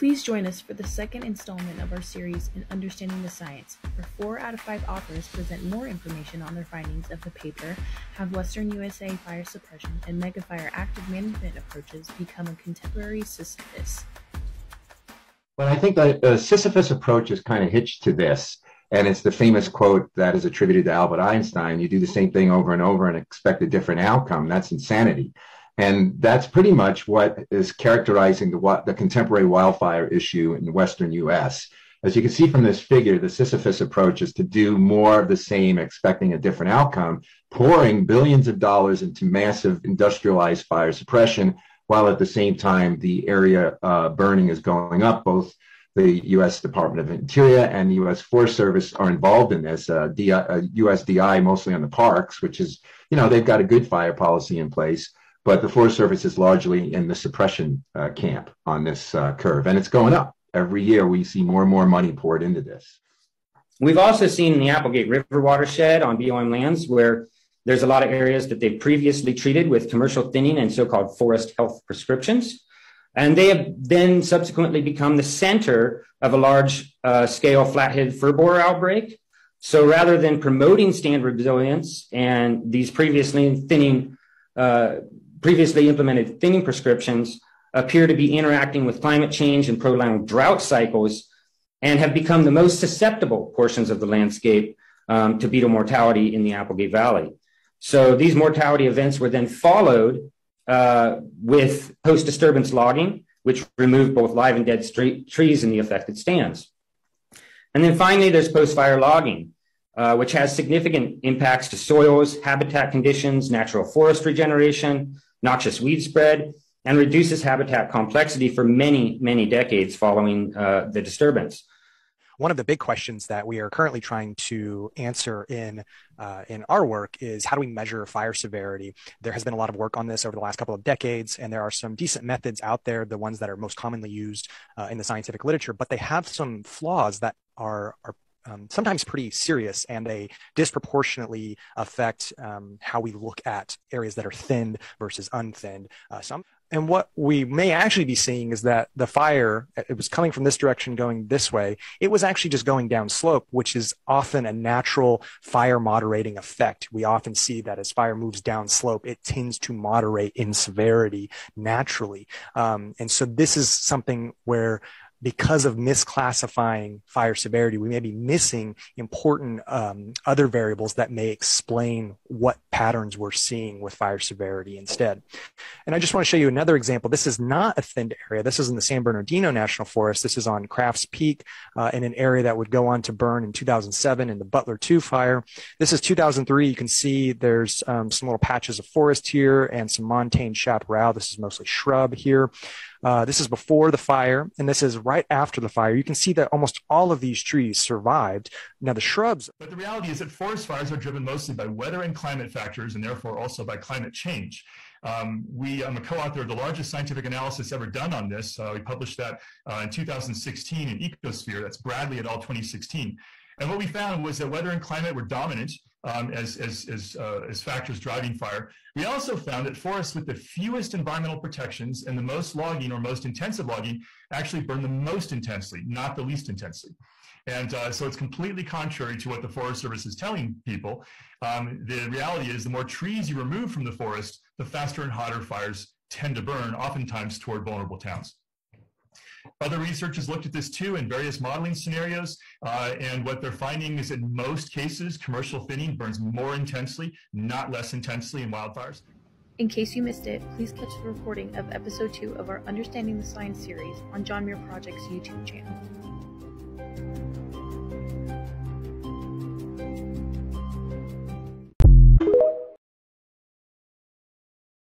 Please join us for the second installment of our series in Understanding the Science, where 4 out of 5 authors present more information on their findings of the paper, Have Western USA Fire Suppression and Megafire Active Management Approaches Become a Contemporary Sisyphus? Well, I think the Sisyphus approach is kind of hitched to this, and it's the famous quote that is attributed to Albert Einstein: you do the same thing over and over and expect a different outcome. That's insanity. And that's pretty much what is characterizing the contemporary wildfire issue in the Western U.S. As you can see from this figure, the Sisyphus approach is to do more of the same, expecting a different outcome, pouring billions of dollars into massive industrialized fire suppression, while at the same time the area burning is going up. Both the U.S. Department of Interior and the U.S. Forest Service are involved in this. USDI mostly on the parks, which is, they've got a good fire policy in place. But the Forest Service is largely in the suppression camp on this curve, and it's going up. Every year we see more and more money poured into this. We've also seen in the Applegate River watershed on BLM lands where there's a lot of areas that they've previously treated with commercial thinning and so-called forest health prescriptions. And they have then subsequently become the center of a large-scale flathead fir borer outbreak. So rather than promoting stand resilience and these previously implemented thinning prescriptions appear to be interacting with climate change and prolonged drought cycles and have become the most susceptible portions of the landscape to beetle mortality in the Applegate Valley. So these mortality events were then followed with post-disturbance logging, which removed both live and dead trees in the affected stands. And then finally, there's post-fire logging, which has significant impacts to soils, habitat conditions, natural forest regeneration, noxious weed spread, and reduces habitat complexity for many, many decades following the disturbance. One of the big questions that we are currently trying to answer in our work is, how do we measure fire severity? There has been a lot of work on this over the last couple of decades, and there are some decent methods out there, the ones that are most commonly used in the scientific literature, but they have some flaws that are sometimes pretty serious, and they disproportionately affect how we look at areas that are thinned versus unthinned. And what we may actually be seeing is that the fire, it was coming from this direction going this way, it was actually just going down slope, which is often a natural fire moderating effect. We often see that as fire moves down slope, it tends to moderate in severity naturally. And so this is something where, because of misclassifying fire severity, we may be missing important other variables that may explain what patterns we're seeing with fire severity instead. And I just want to show you another example. This is not a thinned area. This is in the San Bernardino National Forest. This is on Crafts Peak in an area that would go on to burn in 2007 in the Butler 2 fire. This is 2003. You can see there's some little patches of forest here and some montane chaparral. This is mostly shrub here. This is before the fire, and this is right after the fire. You can see that almost all of these trees survived. Now the shrubs. But the reality is that forest fires are driven mostly by weather and climate factors, and therefore also by climate change. I'm a co-author of the largest scientific analysis ever done on this. We published that in 2016 in Ecosphere. That's Bradley et al. 2016. And what we found was that weather and climate were dominant as factors driving fire. We also found that forests with the fewest environmental protections and the most logging or most intensive logging actually burn the most intensely, not the least intensely. And so it's completely contrary to what the Forest Service is telling people. The reality is, the more trees you remove from the forest, the faster and hotter fires tend to burn, oftentimes toward vulnerable towns. Other research has looked at this too in various modeling scenarios, and what they're finding is, in most cases, commercial thinning burns more intensely, not less intensely, in wildfires. In case you missed it, please catch the recording of episode 2 of our Understanding the Science series on John Muir Project's YouTube channel.